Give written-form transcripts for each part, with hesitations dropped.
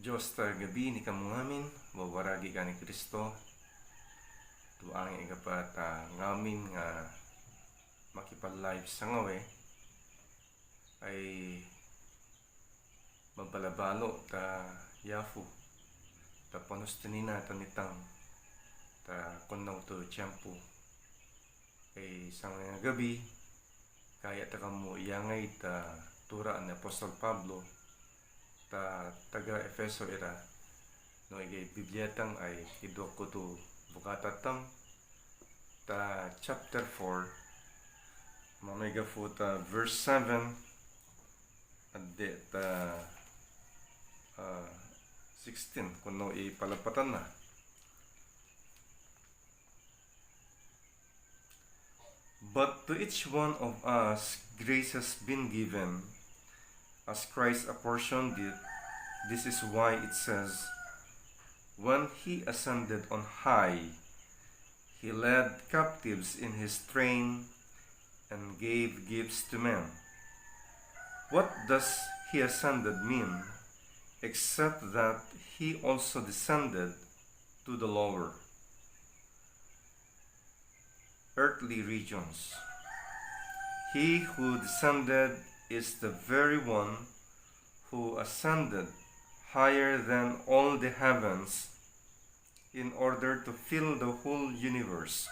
Diyos ta gabi ni kamungamin, wawaragi ka ni Kristo, tuang igapat ngamin nga makipag-live sa ngawe, ay mabalabalo ta yafu, ta panustanina ta nitang, ta kunaw to tiyempo, ay sang gabi, kaya ta kamu iyangay ta tura ni Apostol Pablo, ta taga Efeso ira, no igay Bibliatang ay idok ko to bukatatam, ta chapter 4, mamega po ta verse 7, at de ta 16, kuno ipalapatan na. But to each one of us grace has been given, as Christ apportioned it. This is why it says, when he ascended on high, he led captives in his train and gave gifts to men. What does he ascended mean, except that he also descended to the lower earthly regions? He who descended is the very one who ascended higher than all the heavens in order to fill the whole universe.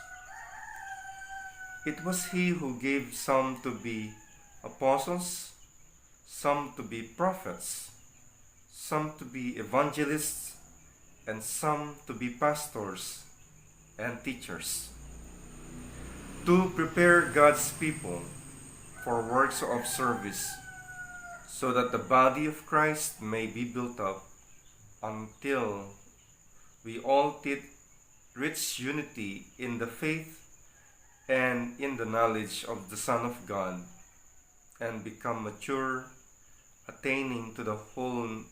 It was he who gave some to be apostles, some to be prophets, some to be evangelists, and some to be pastors and teachers, to prepare God's people for works of service, so that the body of Christ may be built up until we all reach unity in the faith and in the knowledge of the Son of God, and become mature, attaining to the whole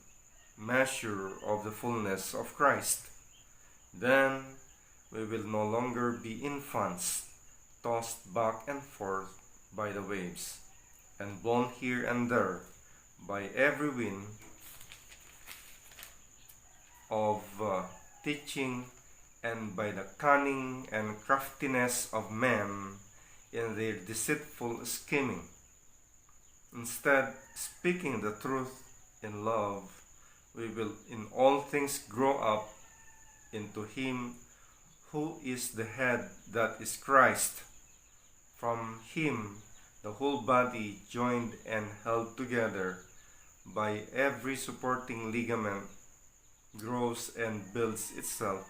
measure of the fullness of Christ. Then we will no longer be infants, tossed back and forth by the waves, and blown here and there by every wind of teaching, and by the cunning and craftiness of men in their deceitful scheming. Instead, speaking the truth in love, we will in all things grow up into him who is the head, that is Christ. From him the whole body, joined and held together by every supporting ligament, grows and builds itself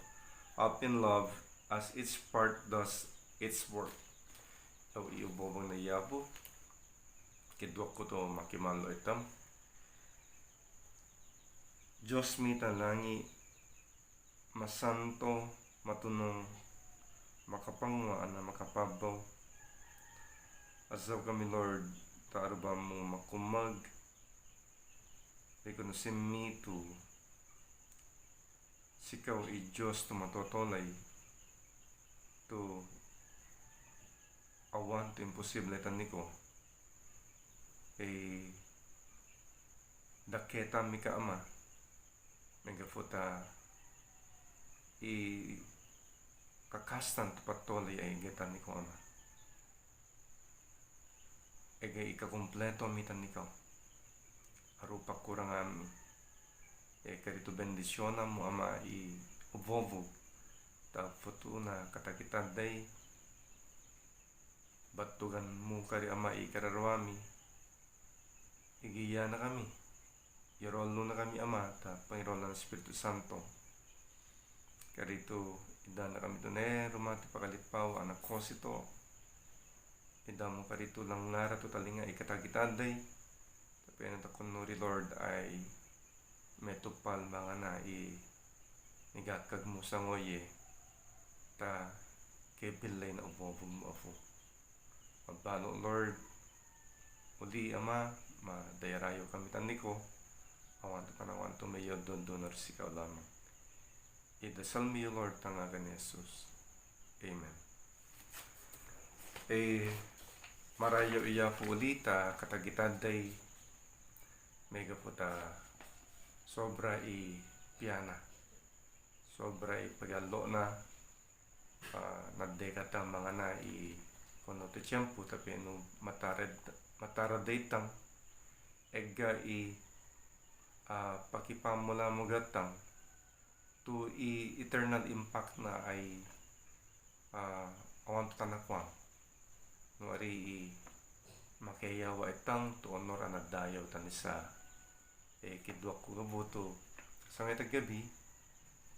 up in love as each part does its work. Aw iubobang na yabo, kidwak ko to makimalo itam. Diyos mi talangi, masanto, matunong, makapanguan na makapabaw. Asaw kami Lord, taarba mo makumag, rekonosin mi to sikaw i Diyos to matotolay, to awan to imposible taniko, daketa mi ka ama, megafuta kakastan to patolay ay getan niko ama. Ega ikakompleto mitan nikaw, arupa kurangan karito bendisyona mo ama i ubobo ta futuna katakitaday batugan mo kari ama i kararwami igiya na kami, irolo na kami ama ta pangirola ng Espiritu Santo, karito ida na kami doon rumati pakalipaw anak ko sito, ida mo karito lang nara to talinga ikatagitaday, tapi ang takunuri Lord ay metupal mga na nigatkag mo sa ngoye ta kebilay na ubobog mo ako. Magbalo Lord, uli ama, madayarayo kami taniko, awan to panawan to mayo donor sikaw lamang. Idasal mo yung Lord tangagan ni Jesus. Amen. Marayo iya po ulit katagitaday mega po ta sobra piyana, sobra pagalo na nadekata mga na kuno to tiyempo tapi no mataradatang egga pakipamula mo gatang to eternal impact na ay awan to tanakwan no ari makayawa itang to honor na dayaw tanisa kidwa ko gabuto sa ngay tagabi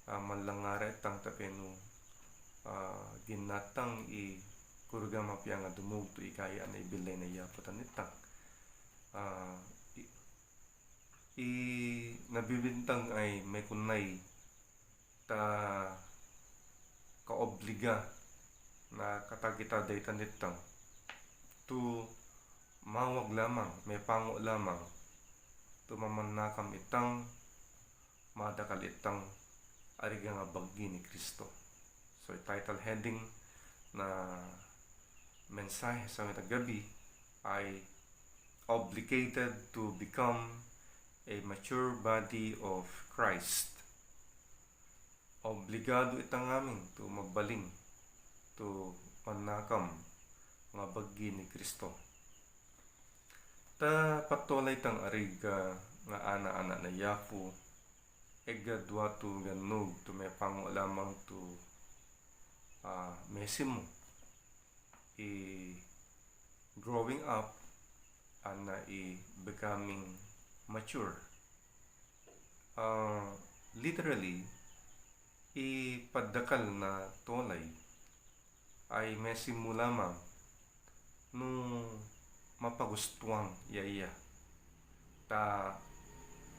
manlangara itang tapeno ginatang kurga mapya nga dumug to ikaya na ibilay na yapatan itang nabibintang ay may kunay ta kaobliga na katagita daytan itang to mawag lamang may pango lamang to mamanakam itang madakal itang ariga nga baggi ni Kristo. So title heading na mensahe sa gabi ay obligated to become a mature body of Christ. Obligado itang amin to magbaling to manakam nga baggi ni Kristo. Ta patuloy tang ariga nga ana-ana na yapo ega dua to ganog to may pango lamang to mesimo growing up and becoming mature. Literally ipadakal na tolay ay mesimo lamang nung mapagustuang yaya ta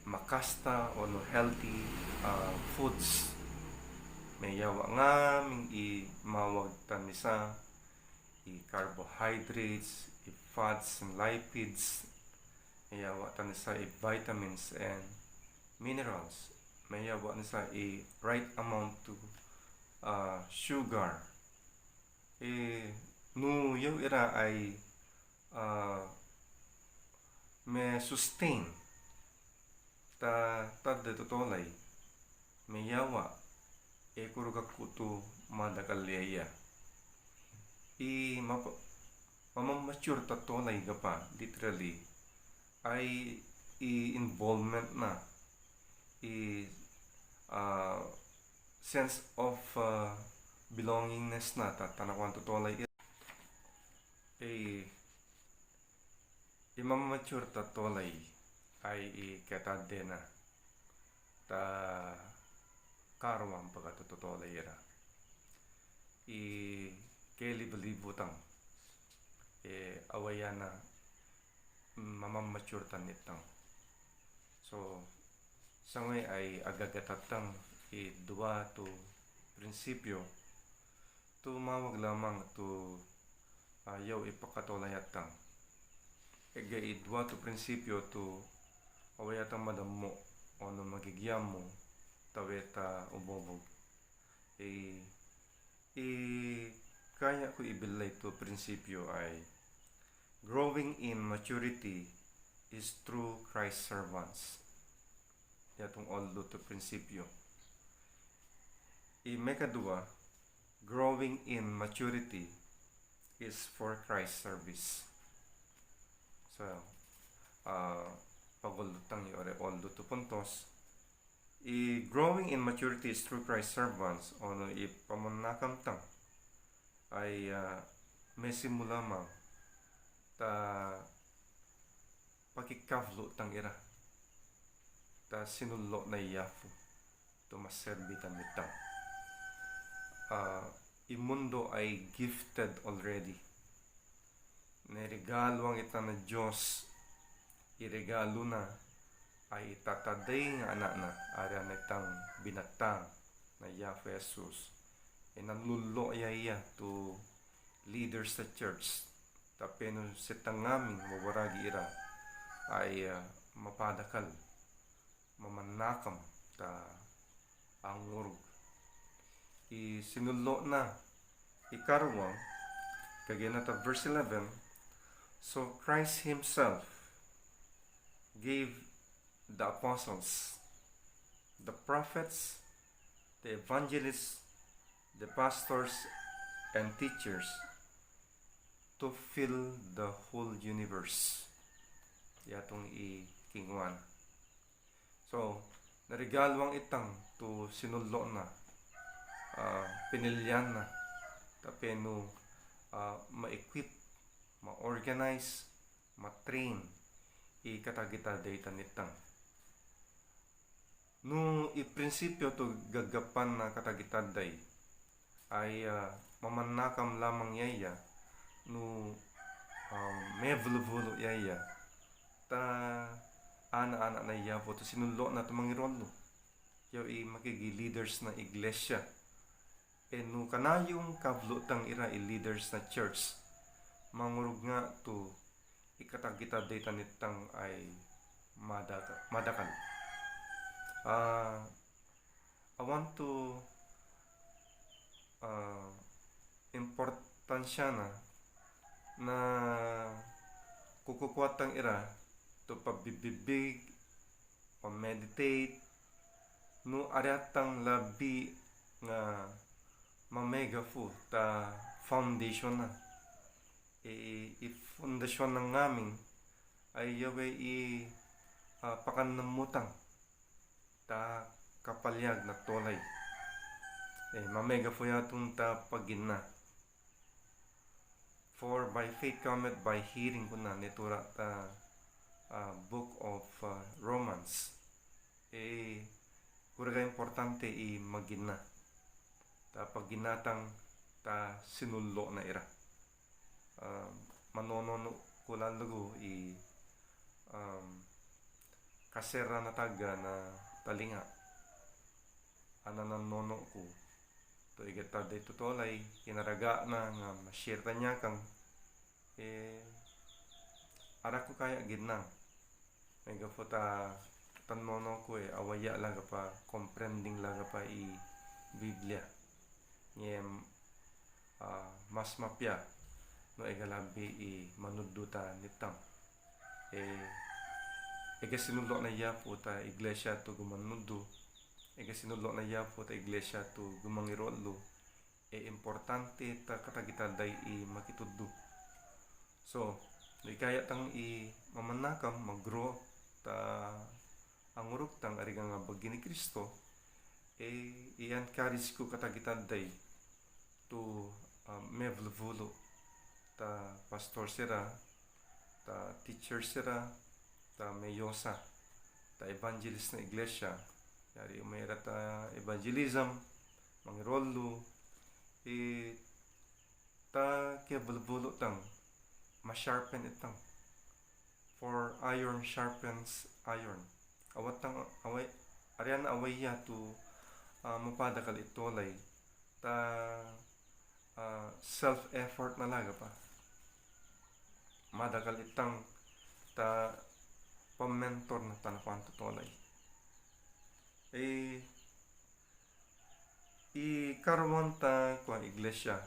makasta o no healthy foods may yawa nga mawag tanisa carbohydrates, fats and lipids, may yawa tanisa vitamins and minerals, may yawa tanisa right amount to sugar. No yung ira ay may sustain ta tadde totolay may yawa kuruga kuto madakalyaya mamamature tatolay gapa literally ay involvement na sense of belongingness na tanakwan totolay mamamature tatolay ay katade na ta karwang pagkatotolay ira kelibutang awayana mamamature tanitang so sangay ay agagatatang dua to prinsipyo to mawag lamang to ayaw ipakatolayatang ega dua to prinsipyo to awayatang madamo o no magigyam mo taweta ubobog kaya ko ibilay to prinsipyo ay growing in maturity is through Christ servants. Yatong oldo to prinsipyo. May kadua, growing in maturity is for Christ service. So, pagulutang yore oldo to puntos. Growing in maturity is through Christ servants. O no, pamanakam tang ay may simulamang ta pakikavlo tang ira ta sinullo na iyafu to maserbitan mitang imundo ay gifted already neregalo ang ita na Diyos iregalo na ay tataday nga anak na ara netang binatang na Yafu Jesus nanlulo iya to leaders sa church tapeno setang namin mawaragi ira ay mapadakal mamanakam ta angurog sinulo na ikarwang kaginata verse 11 so Christ himself gave the apostles the prophets, the evangelists, the pastors, and teachers to fill the whole universe. Yatong ikingwan. So, narigalwang itang to sinullo na, pinilyan na, tapeno ma-equip, ma-organize, ma-train, ikatagita data nitang. No i-prinsipyo to gagapan na katagitaday ay mamannakam lamang yaya no may vuluvulo yaya ta ana-ana na iya po to sinunlo na tumangirolo yaw makigi leaders na iglesia no kanayong kablutang ira leaders na church mangurug nga to ikatagita data nitang ay madakan. I want to importansya na kukukwatang ira to pabibibig, pa-meditate, no aryatang labi nga mamega fu ta foundation na. I-foundation ng ngaming ay yawe pakanamutang ta kapalyag na tolay. Mamega po yatong ta pagina. For by faith cometh by hearing ko na nitura ta book of Romans. Kuraga importante magina. Ta paginatang ta sinullo na ira. Manonono ko lalugo kasera na taga na talinga ananono ko to igata day tutolay kinaraga na nga ma-share ta niya kang ara ko kaya ginang mega po ta tanono ko awaya lang pa comprending lang pa Biblia ngem mas mapya no egalabi manudduta nitang sinulok na iya po ta iglesia to gumanudo sinulok na iya po ta iglesia to gumangirolo importante ta katagitaday makituddo so kaya tang mamanakam mag-grow ta ang urok tang ariga nga bagi ni Kristo i-encourage ko katagitaday to mevluvulo ta pastor sira ta teacher sira ta mayosa ta evangelist na iglesia yari umayra ta evangelism mangrolo ta kebulbulo tang ma-sharpen itang for iron sharpens iron awatang away arian awaya to mapadakal itolay ta self effort na laga pa madakal itang ta pamentor na tanapan tutolay karuman ta kwa iglesia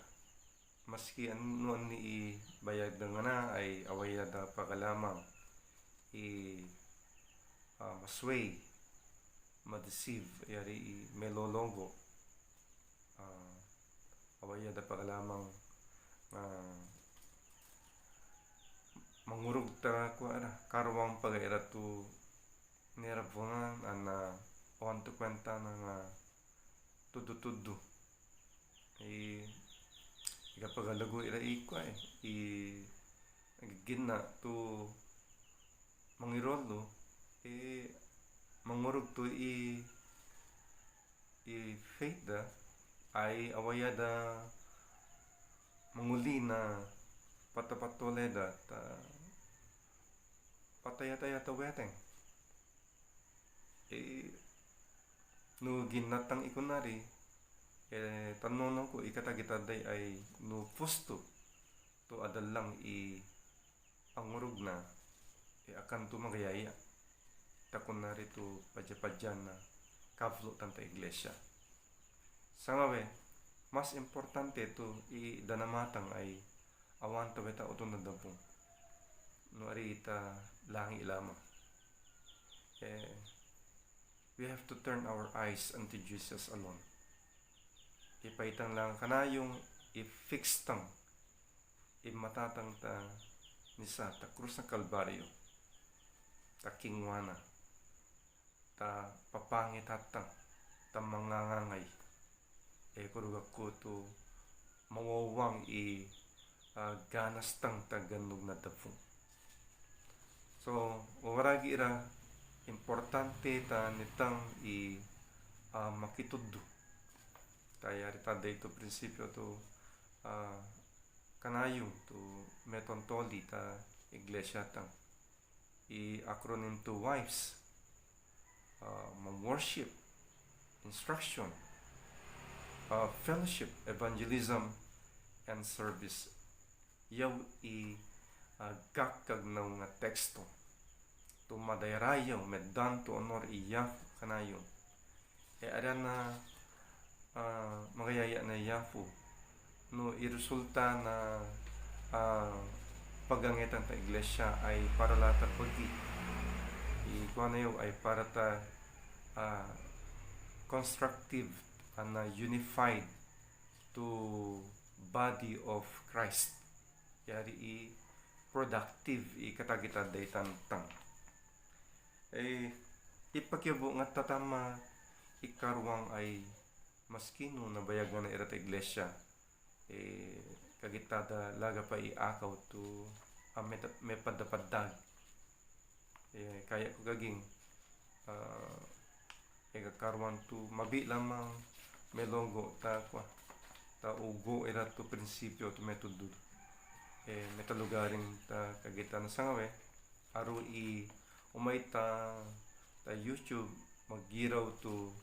maski ano ni bayad na ay awaya da pagalamang masway ma-deceive yari melolongo awaya da pagalamang mangurug ta ko karawang pagaira to nirabungan ana on to kwenta nga tudu ikapagalago ira ikwa gina to mangirolo mangurug to faith da ay awaya da manguli na patapatole da ta pataya-taya ta weteng no ginatang ikunari tanono ko ikatagitaday ay no fusto to adalang angurug na akan to magayaya ta kunari to padya-padyan na kavlo tanta iglesia sangawe mas importante to danamatang ay awan ta beta utong nadabong no ari ita langi ilama we have to turn our eyes unto Jesus alone. Ipaitang lang kanayong i-fix tang imatatang ta nisa ta krus ng Kalbaryo ta kingwana ta papangit hatang ta mangangangay kurugak ko to mawawang ganas tang tagannog na dafong. So waragi ira importante ta nitang makituddo kaya rita dayto prinsipyo to kanayong to metontoli ta iglesia tang acronym to wives, worship, instruction, fellowship, evangelism, and service. Yaw gakkag na nga teksto to madayrayaw meddan to honor iya kanayong ada na magayaya na yapo no iresulta na pagangitan ta iglesia ay para lata pagi ikuanayo ay para ta constructive and unified to body of Christ yari productive katagita daytan tang ipakibo nga tatama ikarwang ay maskino nabayagan na irata iglesia kagitada laga pa iakaw to may padapadag kaya ko gaging kakarwan to mabi lamang melongo ta ugo ira to prinsipyo to metodo metalugaring ta kagitan sa ngawe aro umay ta YouTube maggiraw to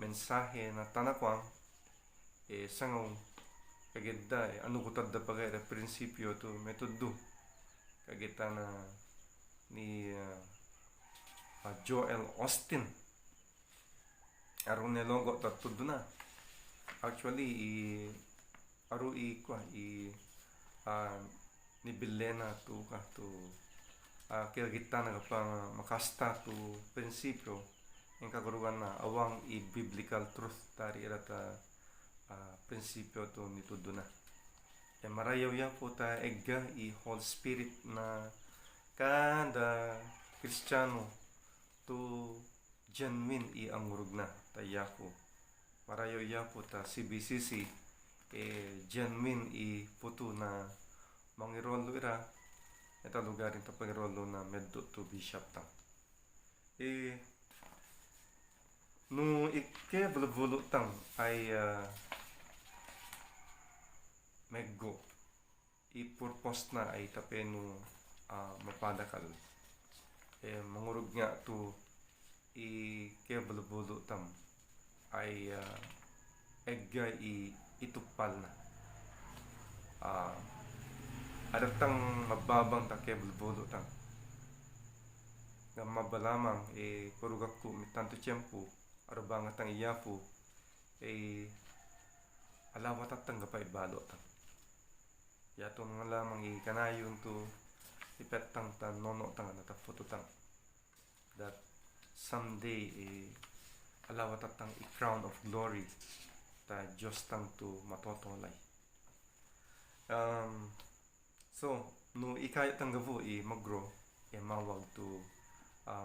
mensahe na tanakwang sangaw kagita ano kutad da pagay prinsipyo to metodo kagita na ni Joel Austin aron nelongo tatudo na actually aro ni Belena to kagita na pang makasta to prinsipyo yung kagurugan na awang biblical truth tari irata prinsipyo to nitudo na marayaw ya po ta egga Holy Spirit na kada Kristiyano to genuine angurug na tayako marayaw ya po ta CBCC genuine puto na mangirolo ira ito lugarin ta pangirolo na meddo to bishop tang no ikebulubulo tang ay meggo i-purpose na ay tapeno mapadakal mangurug nga to ikebulubulo tam ay egga itupal na adatang mababang takebulubulo tang nga mabalamang kurugak ko mitanto tiyempo arabang atang iyapo alawat at tangga pa ibalo tang yato nga lamang kanayon to ipetang tan nono tang na taputo tang that someday alawat at tang crown of glory ta Diyos tang to matotolay so no ikayat tang gavo magro mawag to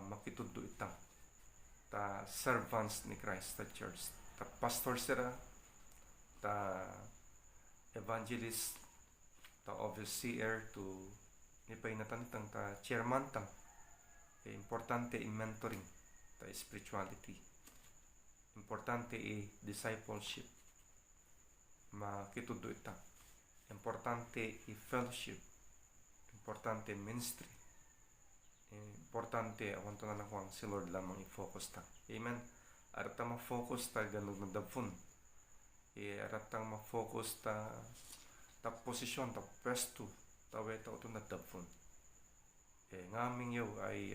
makitudo itang ta servants ni Christ ta church ta pastor sira ta evangelist ta overseer to nipainatantang ta chairman tang importante mentoring ta spirituality importante discipleship makitudo itang importante fellowship importante ministry importante awan to na nakuang si Lord lamang i-focus ta amen arata ma-focus ta ganug na dabfon arata ma-focus ta posisyon ta pwesto ta weta uto na dabfon ngaming yaw ay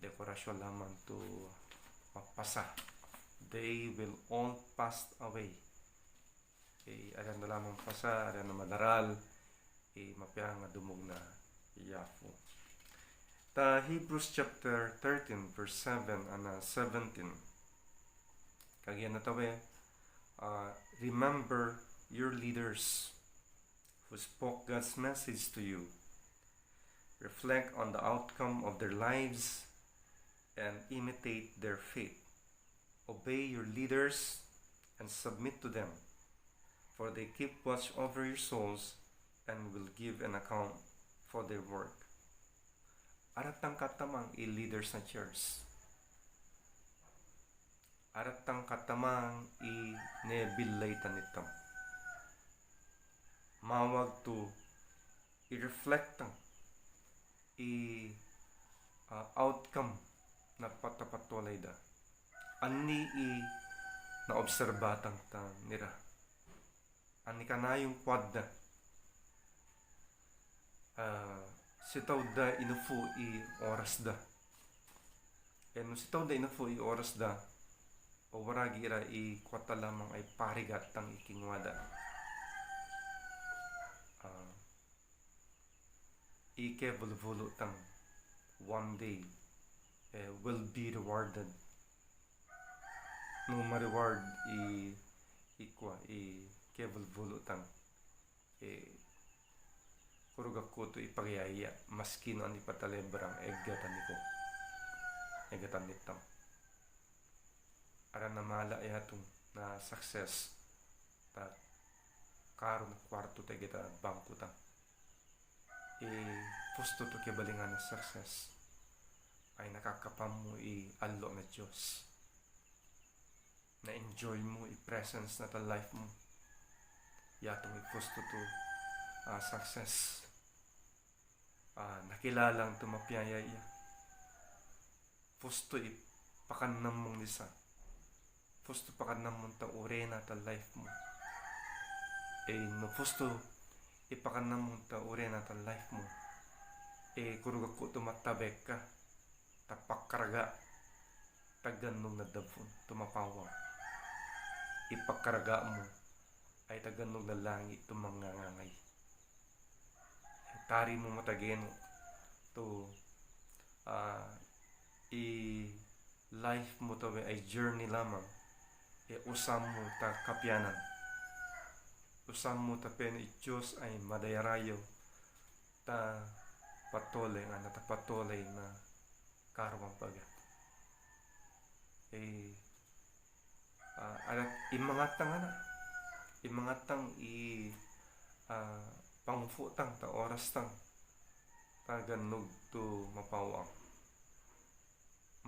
dekorasyon lamang to mapasa they will all pass away aran na lamang pasa aran na madaral mapiyang nga dumog na iyafo Ta Hebrews chapter 13 verse 7 and 17. Kagyan na tawe, remember your leaders who spoke God's message to you. Reflect on the outcome of their lives and imitate their faith. Obey your leaders and submit to them, for they keep watch over your souls and will give an account for their work. Aratang katamang i-leaders na church. Aratang katamang i-nebilay tanitam. Mawag to i-reflectang outcome na patapatulay da. Ani na obserbatang ta nira. Ani ka na yung quad na. Sitaw da inufu oras da. No sitaw da inufu oras da. O waragi ira kwata lamang ay parigat tang ikingwada. Ikebulvulu tang one day will be rewarded. No ma-reward kebulvulu tang kurugak ko to ipagayaya maski no ani patalebrang egatan niko egatan nitam ara na mala yatong na success ta karon kwarto ta kita bangko tang pusto to kebalingan na success ay nakakapam mo allo na Diyos na enjoy mo presence na ta life mo yatong pusto to success nakilalang tumapyayaya pusto ipakanam mong lisa pusto pakanam mong ta urena ta life mo no pusto ipakanam mong ta urena ta life mo kurugak ko tumatabek ka tapakaraga taganong na dabon tumapawa ipakaraga mo ay taganong na langit tumangangangay tari mo matageno to life mo to ay journey lamang usam mo ta kapyanan usam mo ta pen Diyos ay madayarayo ta patolay nga natapatolay na karawang pagat imangatang pangfutang ta oras tang taganog to mapawang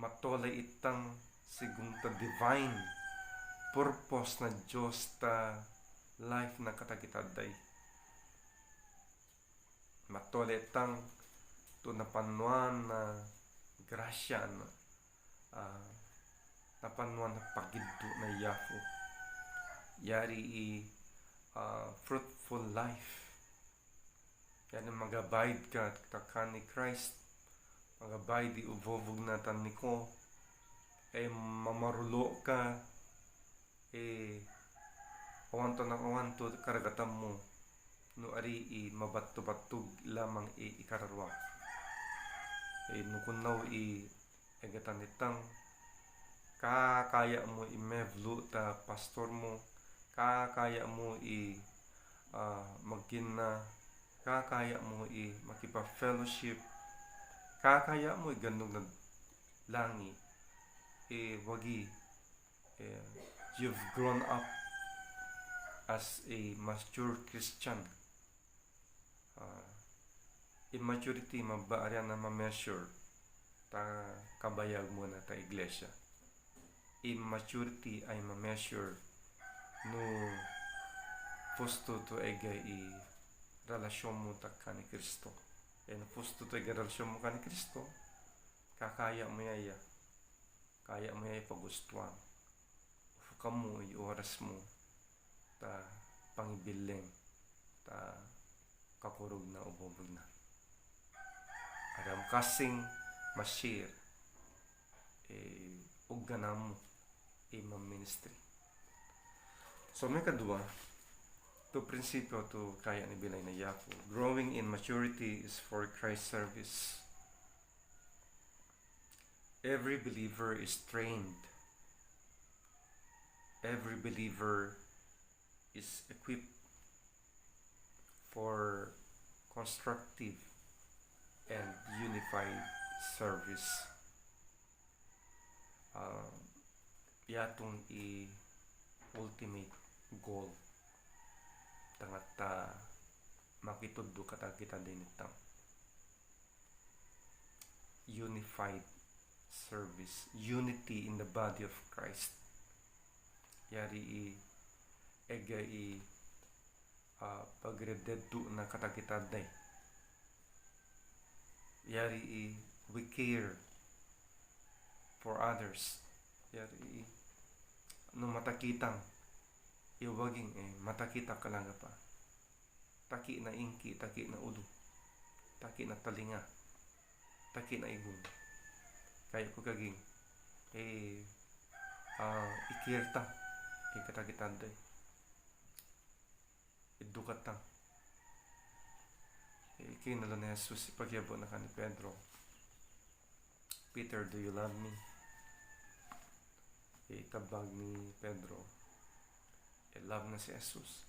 matolay itang sigong ta divine purpose na Diyos ta life na katagitaday matolay itang to napanuan na grasya na napanuan na pagiddo na yafo yari fruitful life yan ang magabayad ka takan ni Christ magabayad uvovog na tan niko mamarulo ka awanto karagatam mo no ari mabatto-battog lamang ikararwa nukunaw egatan itang kakaya mo imevlo ta pastor mo kakaya mo magkina kakaya mo makipa-fellowship kakaya mo ganong na langi wagi you've grown up as a mature Christian immaturity mabaarya na ma-measure ta kabayag mo na ta iglesia immaturity ay ma-measure no pusto to egay relasyon mo ta ni Kristo pusto to egay relasyon mo ni Kristo kakaya mo yaya kaya mo yaya pagustuhan kamu oras mo ta pangibiling ta kakurog na ubobog na aram kasing ma-share ug ganam imam ministry so may kadua to prinsipyo to kaya ni bilay na yapo growing in maturity is for Christ's service Every believer is trained. Every believer is equipped for constructive and unified service. Yatong ultimate goal tangat makituddo kata kita din itang unified service, unity in the body of Christ. Yari ega pagrededdu na kata kita day. Yari we care for others. Yari no matakitang iwaging matakita ka lang pa. Taki na inki, taki na ulo, taki na talinga, taki na igun. Kaya ko kaging ikirta ikatakitanday idukatang ikinala na Jesus ipagyabo na ka ni Pedro. Peter, do you love me? Itabag ni Pedro love na si Jesus.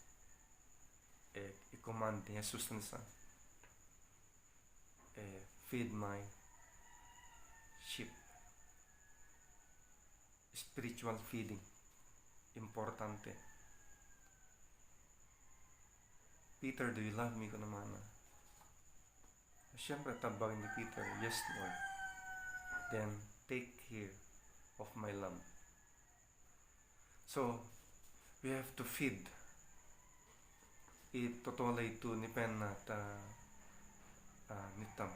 I-command ni Jesus na sa feed my sheep. Spiritual feeding importante. Peter, do you love me? Ko naman siyempre tabag ni Peter, yes Lord, then take care of my lamb. So we have to feed. Itotolay ito ni Penna nitang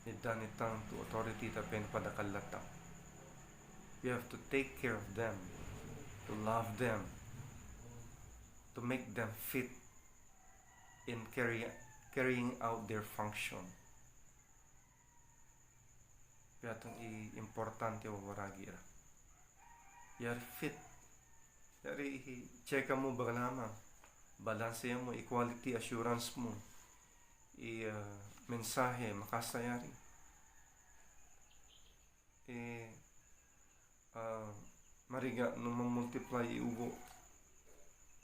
nitang to authority ta pen padakalata. We have to take care of them, to love them, to make them fit in carrying out their function. Kaya itong importante o waragi ra. Yari fit. Yari check mo ba lamang. Balanse mo, equality assurance mo. Mensahe, makasayari. Mariga no mamultiply iugo.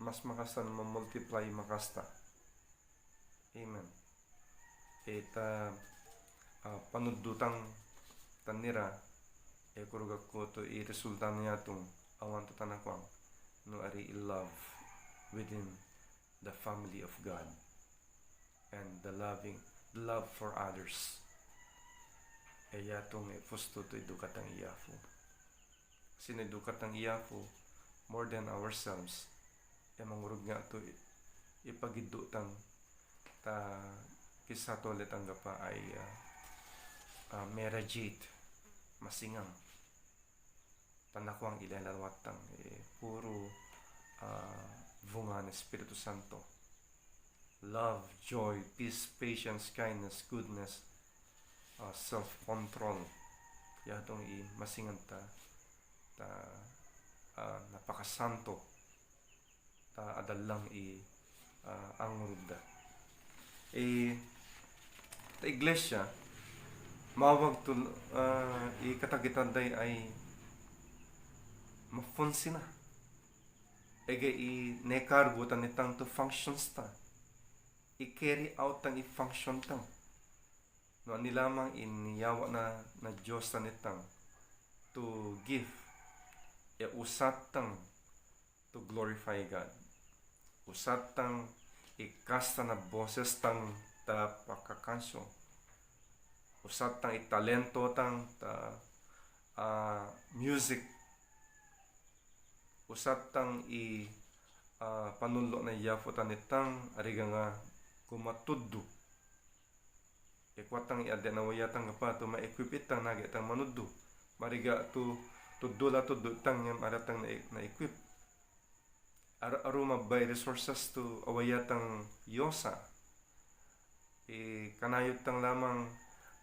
Mas makasta no mamultiply makasta. Amen. Panudutang tanira kurugak ko to resulta niya itong awan to tanakwang no ari love within the family of God and the love for others. Yatong fusto to idukatang iyafo. Sinidukatang iyafo more than ourselves. Mangurug nga to ipagidutang ta kisa tolet ang gapa ay merajit masingang tanakwang ilalawatang puro bunga ng Espiritu Santo. Love, joy, peace, patience, kindness, goodness, self-control. Yatong masingan ta napakasanto ta adalang ang rugda. Ta iglesia mawag to ikatagitanday ay mafunsi na. Ega nekargo ta nitang to functions ta. I-carry out tang i-function tang. No nilamang iniyawa na Diyos ta nitang to give. Usat tang to glorify God. Usat tang ikasta na boses tang ta pakakansyo. Usat tang italento tang ta music. Usat tang panulo na yafo tanitang ariga nga kumatuddo. Ikwatang iadenawayatang pa to ma-equip itang nagetang manuddo. Mariga to tudula tuddo tang yang aratang na equip. Aruma by resources to awayatang yosa. Kanayot tang lamang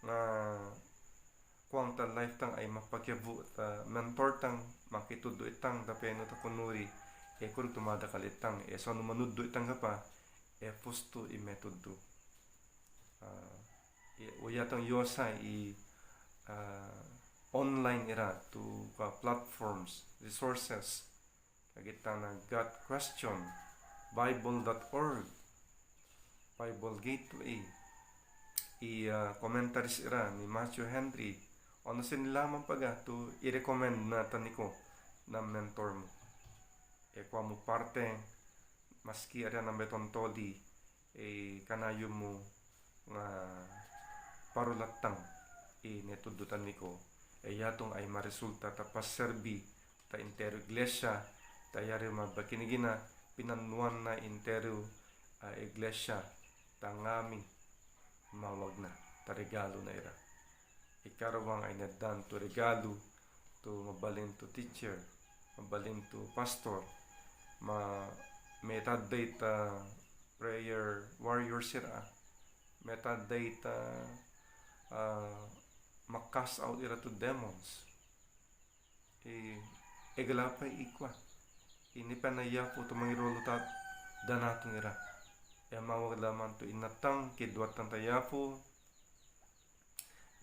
nga kuang ta life tang ay mapakyabu ta mentor tang makitudo itang tapeno ta kunuri kung tumada kalitang so manuddo itang pa fusto metodo uyatang yosa online ira to platforms, resources. Kagita na got question, bible.org, Bible Gateway, commentaries ira ni Matthew Henry. Ano sinilaman paga to i-recommend na taniko na mentor mo. Kwa mo parte, maski ira ng betontoli, kanayo mo nga parulatang netudutan niko. Yatong ay maresulta ta paserbi ta intero iglesia, ta yari mabakinigina pinanuan na intero iglesia ta ngami mawag na ta regalo na ira. Ikarawang ay nadan to regalo to mabalin to teacher, mabalin to pastor, metaday ta prayer warrior sira, metaday ta makas out ira to demons. Egalapay ikwa inipanaya po to mangirolo tat danatong ira. Mawag laman to inatang kidwatang tayapo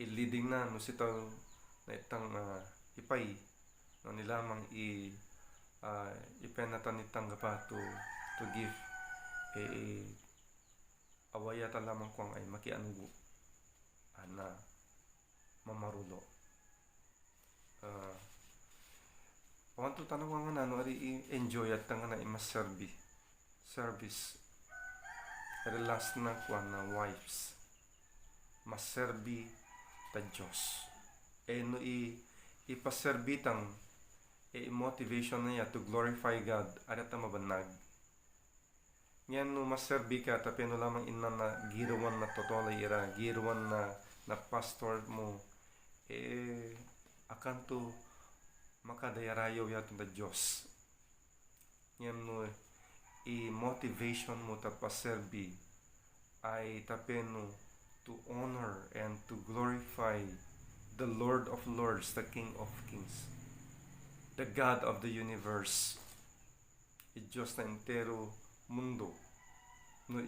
leading na no sitaw na itang ipay no nilamang ipenatan itang gapa to give awayata lamang kung ay makianugo na mamarulo. Pawanto tanong nga no ari enjoy at nga na service relax na kwa na wives maserbi ta Diyos. No ipaserbitang motivation na niya to glorify God at mabanag. Yan no maserbi ka tapi no lamang inna na girawan na totolay ira, girawan na pastor mo akan to makadayarayaw yato na Diyos. Yan no motivation mo ta paserbi ay tapeno to honor and to glorify the Lord of Lords, the King of Kings, the God of the universe, Diyos na entero mundo. No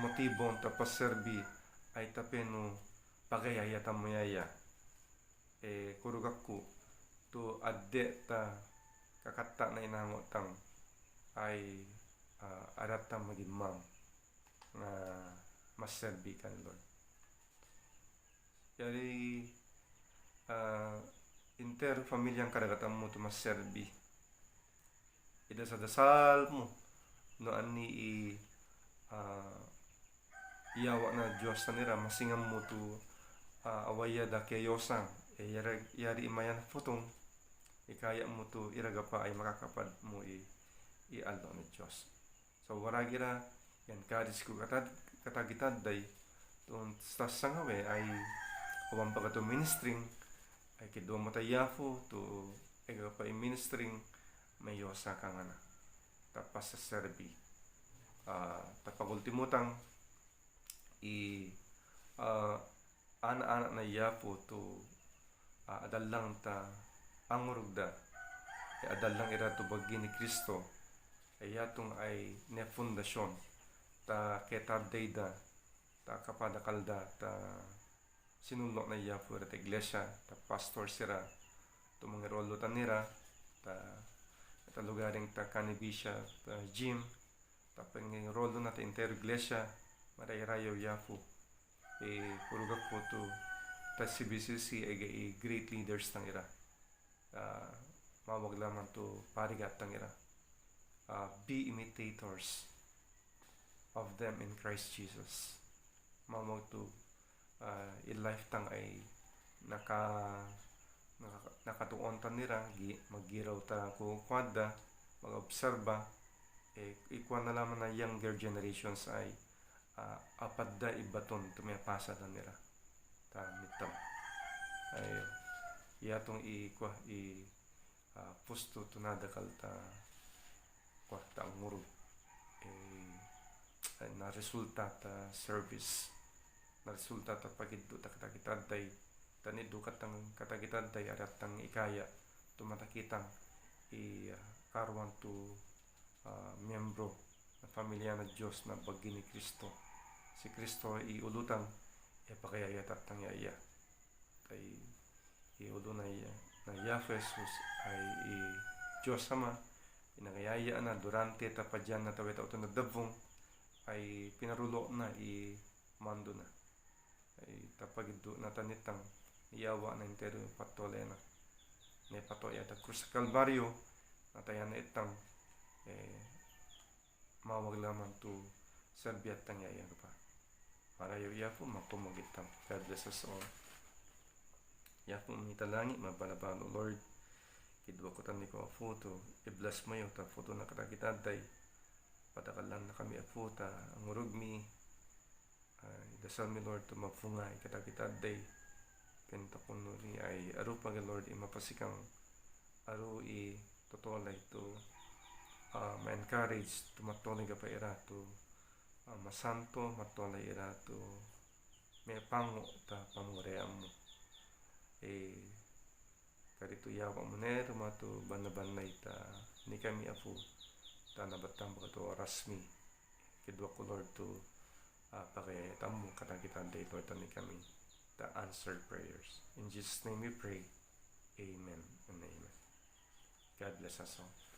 motibo ta paserbi ay tapeno pagayaya tamoyaya. Kurugakku to adde ta kakata na inangotang ay arata magimang na maserbi kan Lord. Jadi inter pamilyang kadagatan mo to maserbi. Ida sa dasal mo no ani iyawa na Diyos na nira masingam mo to awaya da kayosang yari imayan putong ikaya mo to iragapa ay makakapad mo ialdo ni Diyos. So waragira yan kadis ko katagitad day tun sangawe ay uwang pagato ministering ay kidwa matayafo to ega pa ministering may yosa ka nga na tapas sa serbi tapagultimutang ana-ana na yapo to adalang ta angurugda adalang ira to bagi ni Kristo ay yatong ay ne fundasyon ta ketadayda ta kapadakalda ta sinulok na yapo ira ta iglesia ta pastor sira to mga rolo tanira ta lugaring ta kanibisya ta gym ta penging rolo na ta entero iglesia marayrayo yapo kurugak po to ta CBCC ay great leaders tang ira mawag lamang to parigat tang ira be imitators of them in Christ Jesus. Mawag to in lifetime ay nakatuon ta nira maggiraw ta kung kwada mag-obserba ikuan na lamang na younger generations ay apat da ibaton tumipasa na nila ta mitam ay yatong pusto tunada kalta ta ngurug na resulta ta service na resulta ta pagiddo ta katakitaday tanido katang katakitaday aratang ikaya tumatakitang karuan to miyembro na pamilya na Diyos na bagi ni Kristo. Si Kristo iulutan pakayayat at tangyaya. ay iulo na Yahweh Jesus ay Diyos Ama inangayaya na durante tapadyan na tawid ito na dabong ay pinarulo na mando na ay tapagido na tanitang iyawa na entero patole na patoya ta krus sa Kalbaryo natayan na itang mawag lamang to serbiat tang yaya pa para yapo makumagitang. God bless us all. Yapo mitalangit mabalabalo Lord kidwa ko tani ko foto i-bless mo yung ta foto na katakitaday patakalan na kami afuta ang urugmi dasal mi Lord to mapungay katakitaday kenta kuno ni ay aru pag Lord mapasikang aru totolay to ma-encourage to matolay ka pa ira to masanto matolay ira to may pango ta pamuream mo karito yawa mo nero mato banabanay ta ni kami afu ta nabatang baka to rasmi kidwa ko Lord to pakitamo katakitan day Lord ta ni kami the answered prayers in Jesus name we pray, amen and amen. God bless us all.